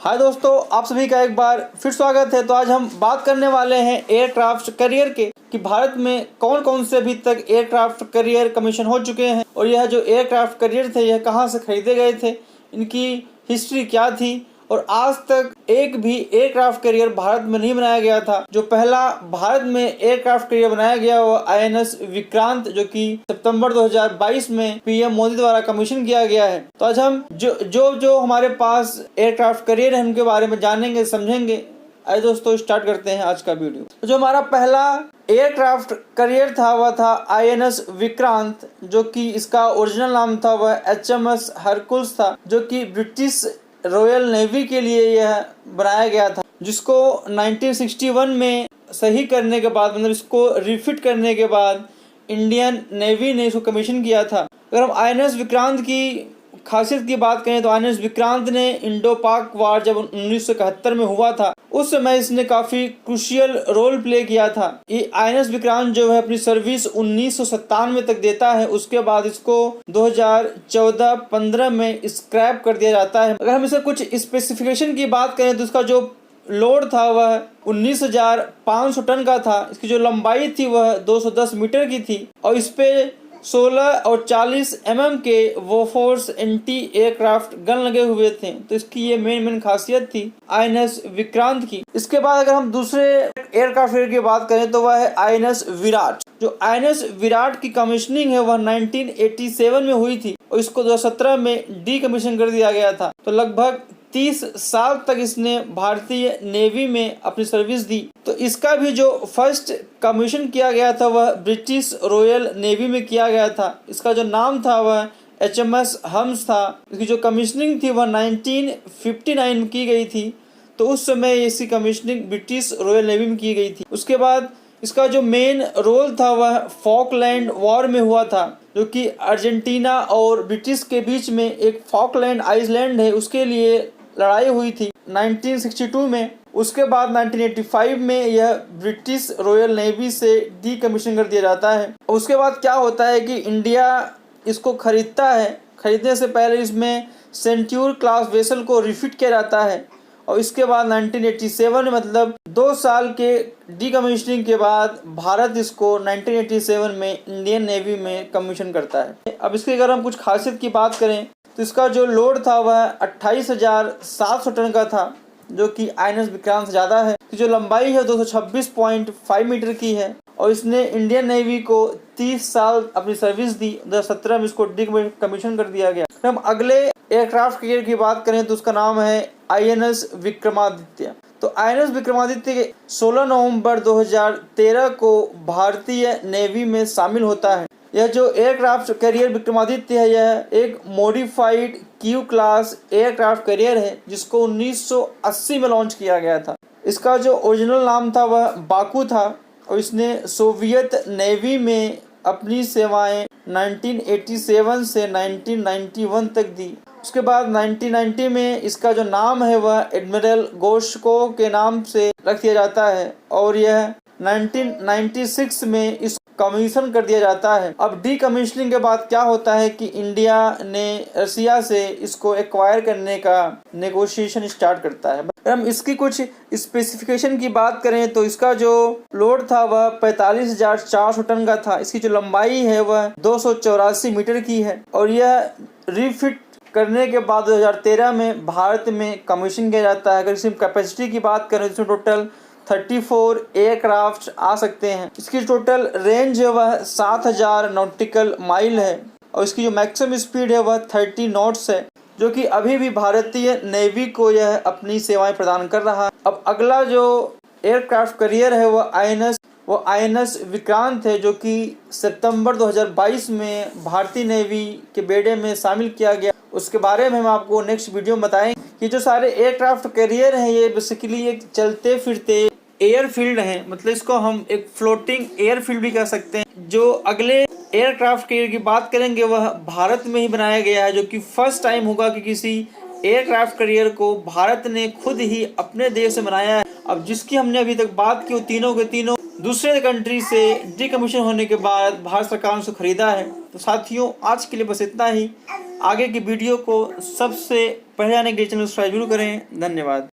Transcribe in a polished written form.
हाय दोस्तों, आप सभी का एक बार फिर स्वागत है। तो आज हम बात करने वाले हैं एयरक्राफ्ट करियर के कि भारत में कौन कौन से अभी तक एयरक्राफ्ट करियर कमीशन हो चुके हैं और यह जो एयरक्राफ्ट करियर थे यह कहां से खरीदे गए थे, इनकी हिस्ट्री क्या थी और आज तक एक भी एयरक्राफ्ट करियर भारत में नहीं बनाया गया था। जो पहला भारत में एयरक्राफ्ट करियर बनाया गया वो INS विक्रांत, जो कि सितंबर 2022 में PM मोदी द्वारा कमीशन किया गया है। तो आज हम जो हमारे पास एयरक्राफ्ट करियर है उनके बारे में जानेंगे, समझेंगे। आइए दोस्तों, स्टार्ट करते हैं आज का वीडियो। तो जो हमारा पहला एयरक्राफ्ट करियर था वह था INS विक्रांत, जो कि इसका ओरिजिनल नाम था वह HMS हरकुल्स था, जो कि ब्रिटिश रॉयल नेवी के लिए यह बनाया गया था, जिसको 1961 में सही करने के बाद, मतलब इसको रिफिट करने के बाद इंडियन नेवी ने इसको कमीशन किया था। अगर हम INS विक्रांत की खासियत की बात करें तो INS विक्रांत ने इंडो पाक वार जब 1971 में हुआ था उस समय इसने काफी क्रूशियल रोल प्ले किया था। ये INS विक्रांत जो है अपनी सर्विस 1997 तक देता है, उसके बाद इसको 2014-15 में स्क्रैप कर दिया जाता है। अगर हम इसे कुछ स्पेसिफिकेशन की बात करें तो इसका जो लोड था वह 19,500 टन का था। इसकी जो लंबाई थी वह 210 मीटर की थी और इस पे 16 और 40 mm के वोफोर्स एंटी एयरक्राफ्ट गन लगे हुए थे। तो इसकी ये मेन खासियत थी INS विक्रांत की। इसके बाद अगर हम दूसरे एयरक्राफ्ट की बात करें तो वह है INS विराट। जो INS विराट की कमीशनिंग है वह 1987 में हुई थी और इसको 2017 में डीकमीशन कर दिया गया था। तो लगभग 30 साल तक इसने भारतीय नेवी में अपनी सर्विस दी। तो इसका भी जो फर्स्ट कमीशन किया गया था वह ब्रिटिश रॉयल नेवी में किया गया था। इसका जो नाम था वह HMS हम्स था। इसकी जो कमीशनिंग थी वह 1959 में की गई थी। तो उस समय इसकी कमीशनिंग ब्रिटिश रॉयल नेवी में की गई थी। उसके बाद इसका जो मेन रोल था वह फॉकलैंड वॉर में हुआ था, जो कि अर्जेंटीना और ब्रिटिश के बीच में एक फॉकलैंड आइलैंड है उसके लिए लड़ाई हुई थी 1962 में। उसके बाद 1985 में यह ब्रिटिश रॉयल नेवी से डीकमीशन कर दिया जाता है। उसके बाद क्या होता है कि इंडिया इसको खरीदता है। खरीदने से पहले इसमें सेंट्यूर क्लास वेसल को रिफिट किया जाता है और इसके बाद 1987 मतलब 2 साल के डीकमीशनिंग के बाद भारत इसको 1987 में इंडियन नेवी में कमीशन करता है। अब इसकी अगर हम कुछ खासियत की बात करें तो इसका जो लोड था वह 28,700 टन का था, जो कि INS विक्रांत से ज़्यादा है। जो लंबाई है 226.5 मीटर की है और इसने इंडियन नेवी को 30 साल अपनी सर्विस दी। 2017 में इसको डीकमीशन कर दिया गया। हम अगले एयरक्राफ्ट कैरियर की बात करें तो उसका नाम है INS विक्रमादित्य। तो INS विक्रमादित्य के 16 नवंबर 2013 को भारतीय नेवी में शामिल होता है। यह जो एयरक्राफ्ट कैरियर विक्रमादित्य है यह एक modified Q class aircraft carrier है जिसको 1980 में लॉन्च किया गया था। इसका जो ओरिजिनल नाम था वह बाकू था और इसने सोवियत नेवी में अपनी सेवाएं 1987 से 1991 तक दी। उसके बाद 1990 में इसका जो नाम है वह एडमिरल गोश्को के नाम से रख दिया जाता है और यह 1996 में इस कमीशन कर दिया जाता है। अब डीकमीशनिंग के बाद क्या होता है कि इंडिया ने रसिया से इसको एक्वायर करने का नेगोशिएशन स्टार्ट करता है। हम इसकी कुछ स्पेसिफिकेशन की बात करें तो इसका जो लोड था वह 45,400 टन का था। इसकी जो लंबाई है वह 284 मीटर की है और यह रिफिट करने के बाद 2013 में भारत में कमीशन किया जाता है। अगर इसकी कैपेसिटी की बात करें तो इसमें टोटल 34 एयरक्राफ्ट आ सकते हैं। इसकी टोटल रेंज है वह 7,000 नॉटिकल माइल है और इसकी जो मैक्सिमम स्पीड है वह 30 नॉट्स है, जो कि अभी भी भारतीय नेवी को यह अपनी सेवाएं प्रदान कर रहा है। अब अगला जो एयरक्राफ्ट करियर है वो INS विक्रांत है, जो कि सितंबर 2022 में भारतीय नेवी के बेड़े में शामिल किया गया। उसके बारे में हम आपको नेक्स्ट वीडियो में बताएंगे कि जो सारे एयरक्राफ्ट कैरियर हैं ये बेसिकली एक चलते फिरते एयरफील्ड हैं, मतलब इसको हम एक फ्लोटिंग एयरफील्ड भी कह सकते हैं। जो अगले एयरक्राफ्ट कैरियर की बात करेंगे वह भारत में ही बनाया गया है, जो कि फर्स्ट टाइम होगा कि किसी एयरक्राफ्ट कैरियर को भारत ने खुद ही अपने देश में बनाया है। अब जिसकी हमने अभी तक बात की वो तीनों के तीनों दूसरे कंट्री से डीकमीशन होने के बाद भारत सरकार ने उसको खरीदा है। तो साथियों, आज के लिए बस इतना ही। आगे की वीडियो को सबसे पहले आने के लिए चैनल सब्सक्राइब जरूर करें। धन्यवाद।